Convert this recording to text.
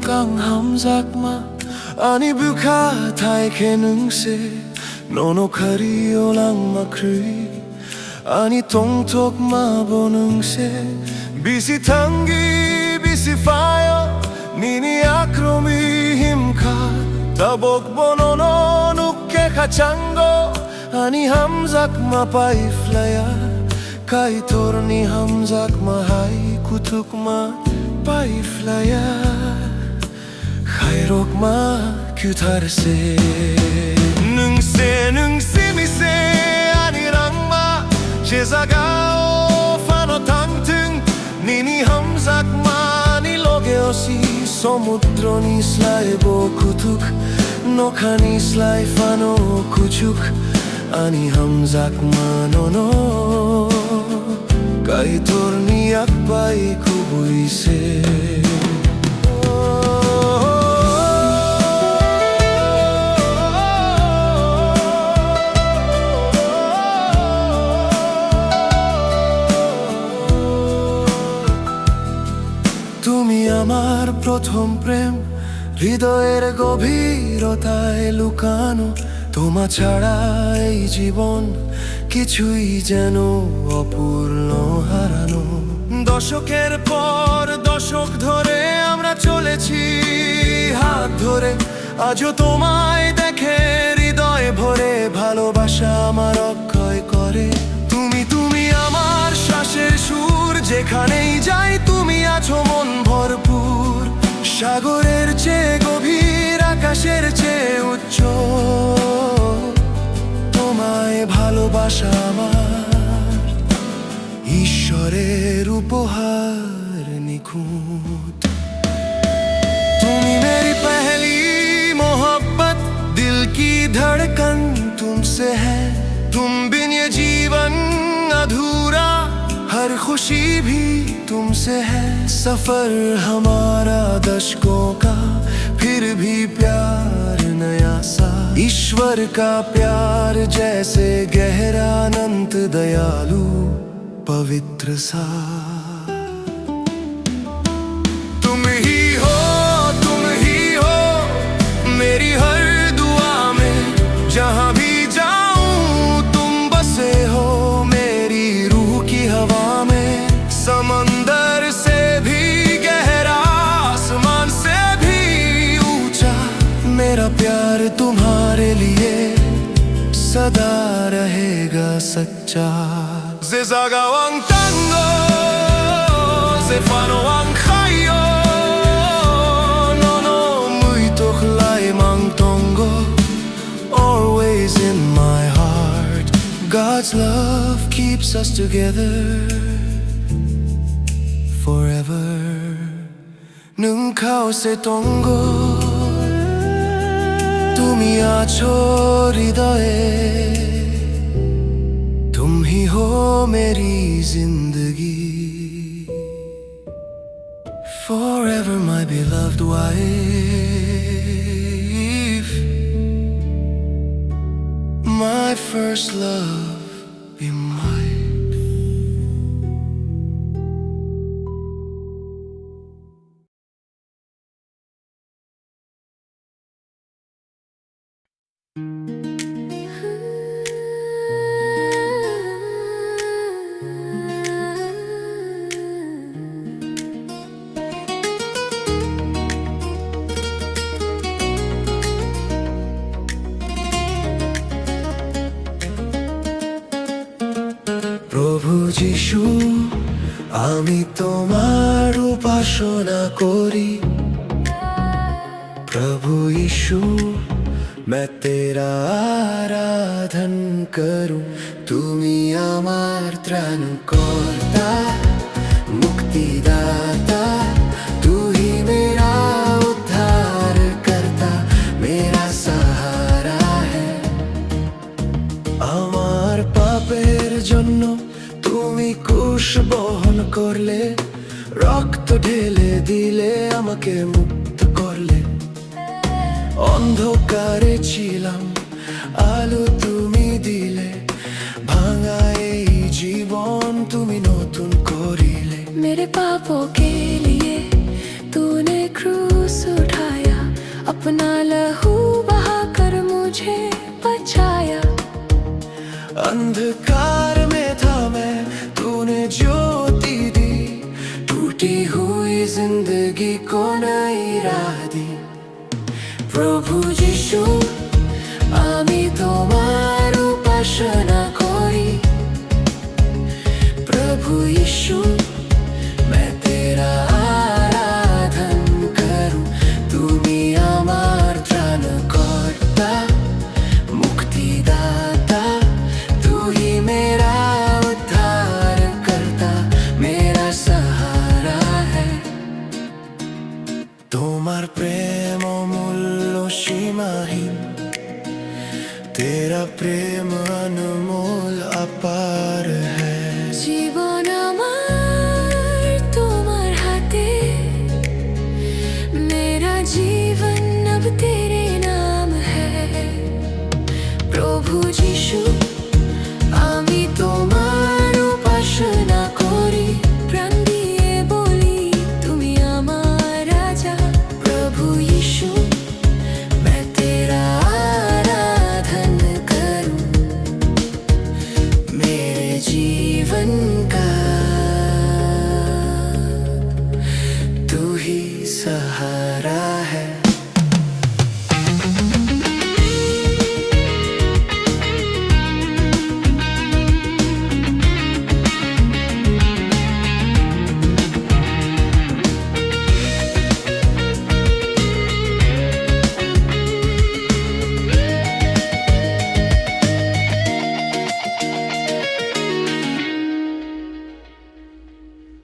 kang hamzak ma ani buka thai khenung se nono khari olang makri ani tong tok ma bonung se bisi tangi bisi fire nini akromi himka tabok bonono nukke khachango ani hamzak ma pai flaya kai torni hamzak ma hai kutuk ma pai flaya khairok ma kyutar se nung se mi se ani rang ma jezagao fano tangtung nini hamzak ma ni logeosi somudro ni slai bo kutuk nokhani slai fano kuchuk ani hamzak ma no kai torni akbai kubui se তুমি আমার প্রথম প্রেম হৃদয়ের গভীরতায় লুকানো তোমা ছাড়া এই জীবন কিছুই যেন অপূর্ণ হারানো দশকের পর দশক ধরে আমরা চলেছি হাত ধরে আজও তোমায় দেখে হৃদয় ভরে ভালোবাসা আমার অক্ষয় করে তুমি আমার শ্বাসের সুর যেখানেই যাই তুমি আছো মন ভরপুর সাগরের চেয়ে গভীর আকাশের চেয়ে উচ্চ তোমায় ভালোবাসা আমার ঈশ্বরের উপহার নিখুঁত তুমি মেরি পহলি मोहब्बत दिल की धड़कन तुमसे है तुम बिन ये जीवन अधूरा हर खुशी भी तुमसे है सफर हमारा दशकों का फिर भी प्यार नया सा ईश्वर का प्यार जैसे गहरा अनंत दयालु पवित्र सा तुम ही हो मेरी हर दुआ में जहां भी जाऊं तुम बसे हो मेरी रूह की हवा में समंदर से भी गहरा आसमान से भी ऊंचा मेरा प्यार तुम्हारे लिए सदा रहेगा सच्चा Zezaga ang tango Zefano ang khayo No muito lai mang tongo Always in my heart God's love keeps us together Forever Nung khao se tongo Tumi acho hridaye तुम ही हो मेरी जिंदगी Forever my beloved wife My first love be mine প্রভু যিশু আমি তোমার উপাসনা করি প্রভু यीशु मैं तेरा आराधन करूं তুমি আমার ত্রাণকর্তা मुक्तिदाता तू ही मेरा उद्धार करता मेरा सहारा है আমার পাপের জন্য তুমি ক্রুশ বহন করলে রক্ত ঢেলে দিলে আমাকে মুক্ত করলে অন্ধকারে ছিলাম আলো তুমি দিলে ভাঙা এই জীবন তুমি নতুন করিলে मेरे पापों के लिए तूने क्रूस अपना लहू बहाकर मुझे बचाया। अंधकार में था मैं, तूने ज्योति दी, टूटी हुई जिंदगी को नई राह दी। प्रभु যিশু আমি তোমার उपासना করি। प्रभु यीशु मैं तेरा आराधन करूं। তুমি আমার ত্রাণকর্তা, मुक्तिदाता, तू ही मेरा उद्धार करता, मेरा सहारा है। তোমার প্রেম অমূল্য সীমাহীন, तेरा प्रेम अनमोल